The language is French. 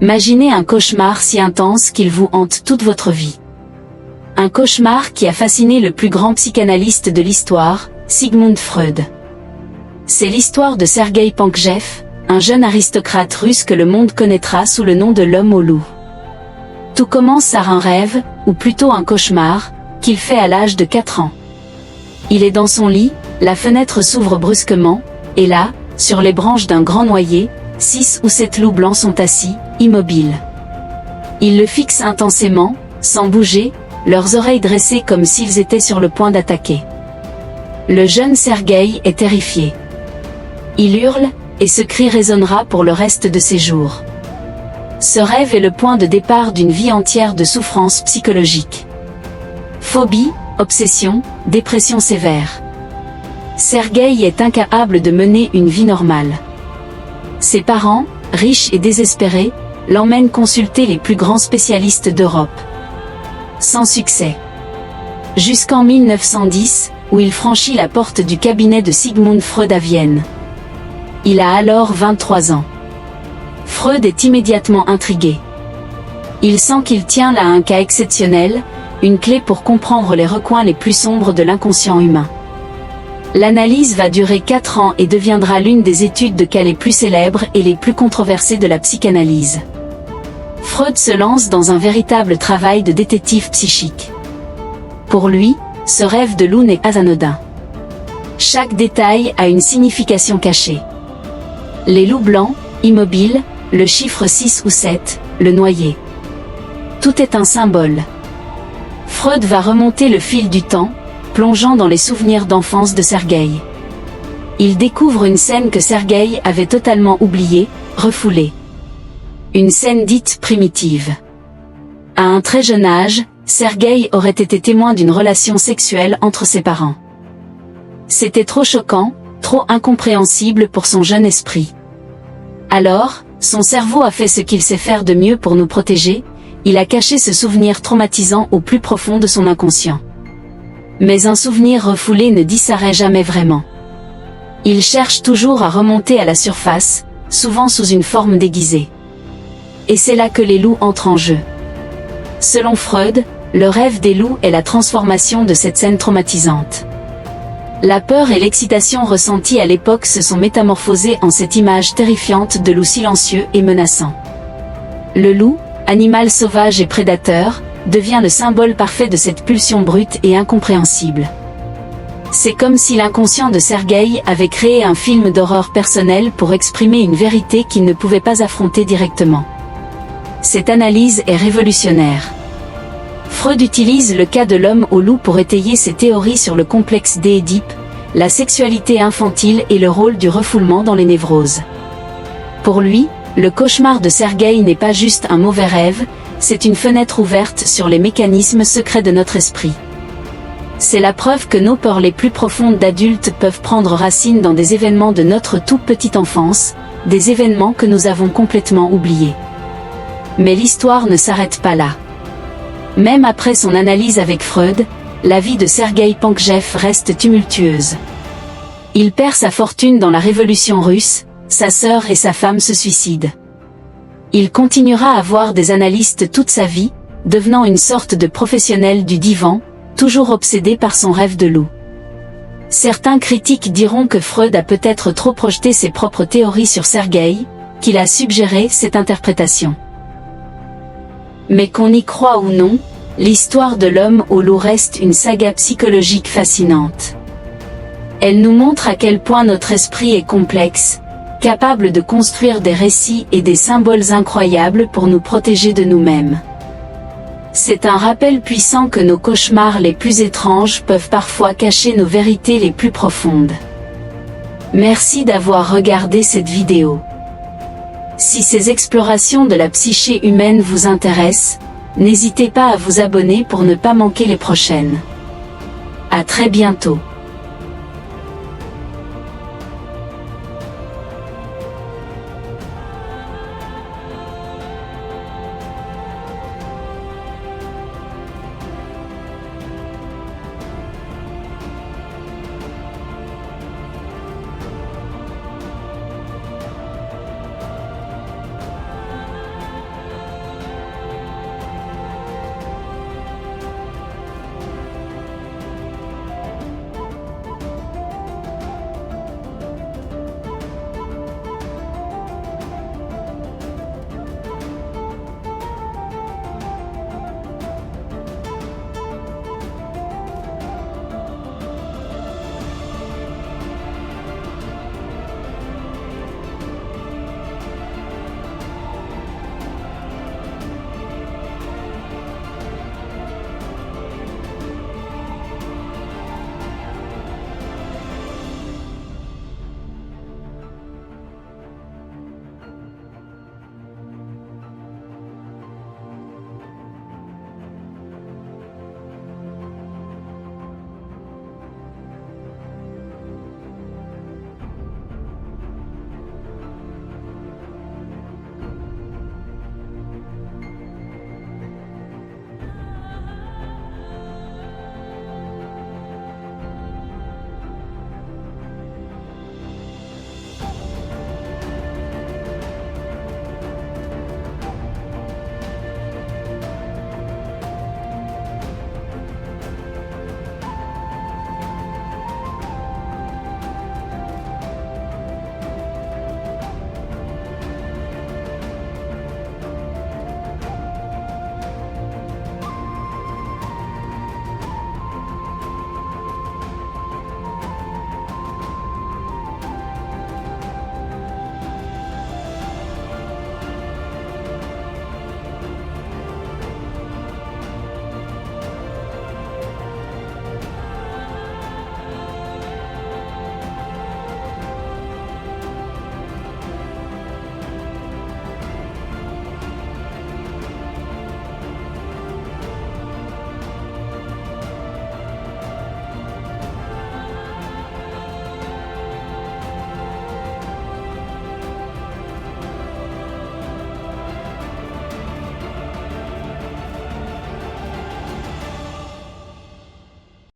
Imaginez un cauchemar si intense qu'il vous hante toute votre vie. Un cauchemar qui a fasciné le plus grand psychanalyste de l'histoire, Sigmund Freud. C'est l'histoire de Sergueï Panksev, un jeune aristocrate russe que le monde connaîtra sous le nom de l'homme au loup. Tout commence par un rêve, ou plutôt un cauchemar, qu'il fait à l'âge de 4 ans. Il est dans son lit, la fenêtre s'ouvre brusquement, et là, sur les branches d'un grand noyer, 6 ou 7 loups blancs sont assis, immobiles. Ils le fixent intensément, sans bouger, leurs oreilles dressées comme s'ils étaient sur le point d'attaquer. Le jeune Sergueï est terrifié. Il hurle, et ce cri résonnera pour le reste de ses jours. Ce rêve est le point de départ d'une vie entière de souffrance psychologique. Phobie, obsession, dépression sévère. Sergueï est incapable de mener une vie normale. Ses parents, riches et désespérés, l'emmènent consulter les plus grands spécialistes d'Europe. Sans succès. Jusqu'en 1910, où il franchit la porte du cabinet de Sigmund Freud à Vienne. Il a alors 23 ans. Freud est immédiatement intrigué. Il sent qu'il tient là un cas exceptionnel, une clé pour comprendre les recoins les plus sombres de l'inconscient humain. L'analyse va durer 4 ans et deviendra l'une des études de cas les plus célèbres et les plus controversées de la psychanalyse. Freud se lance dans un véritable travail de détective psychique. Pour lui, ce rêve de loup n'est pas anodin. Chaque détail a une signification cachée. Les loups blancs, immobiles, le chiffre 6 ou 7, le noyer. Tout est un symbole. Freud va remonter le fil du temps, plongeant dans les souvenirs d'enfance de Sergueï. Il découvre une scène que Sergueï avait totalement oubliée, refoulée. Une scène dite primitive. À un très jeune âge, Sergueï aurait été témoin d'une relation sexuelle entre ses parents. C'était trop choquant, trop incompréhensible pour son jeune esprit. Alors, son cerveau a fait ce qu'il sait faire de mieux pour nous protéger, il a caché ce souvenir traumatisant au plus profond de son inconscient. Mais un souvenir refoulé ne disparaît jamais vraiment. Il cherche toujours à remonter à la surface, souvent sous une forme déguisée. Et c'est là que les loups entrent en jeu. Selon Freud, le rêve des loups est la transformation de cette scène traumatisante. La peur et l'excitation ressenties à l'époque se sont métamorphosées en cette image terrifiante de loup silencieux et menaçant. Le loup, animal sauvage et prédateur, devient le symbole parfait de cette pulsion brute et incompréhensible. C'est comme si l'inconscient de Sergueï avait créé un film d'horreur personnel pour exprimer une vérité qu'il ne pouvait pas affronter directement. Cette analyse est révolutionnaire. Freud utilise le cas de l'homme au loup pour étayer ses théories sur le complexe d'Édipe, la sexualité infantile et le rôle du refoulement dans les névroses. Pour lui, le cauchemar de Sergueï n'est pas juste un mauvais rêve, c'est une fenêtre ouverte sur les mécanismes secrets de notre esprit. C'est la preuve que nos peurs les plus profondes d'adultes peuvent prendre racine dans des événements de notre toute petite enfance, des événements que nous avons complètement oubliés. Mais l'histoire ne s'arrête pas là. Même après son analyse avec Freud, la vie de Sergueï Panksev reste tumultueuse. Il perd sa fortune dans la révolution russe, sa sœur et sa femme se suicident. Il continuera à voir des analystes toute sa vie, devenant une sorte de professionnel du divan, toujours obsédé par son rêve de loup. Certains critiques diront que Freud a peut-être trop projeté ses propres théories sur Sergueï, qu'il a suggéré cette interprétation. Mais qu'on y croit ou non, l'histoire de l'homme au loup reste une saga psychologique fascinante. Elle nous montre à quel point notre esprit est complexe, capable de construire des récits et des symboles incroyables pour nous protéger de nous-mêmes. C'est un rappel puissant que nos cauchemars les plus étranges peuvent parfois cacher nos vérités les plus profondes. Merci d'avoir regardé cette vidéo. Si ces explorations de la psyché humaine vous intéressent, n'hésitez pas à vous abonner pour ne pas manquer les prochaines. À très bientôt.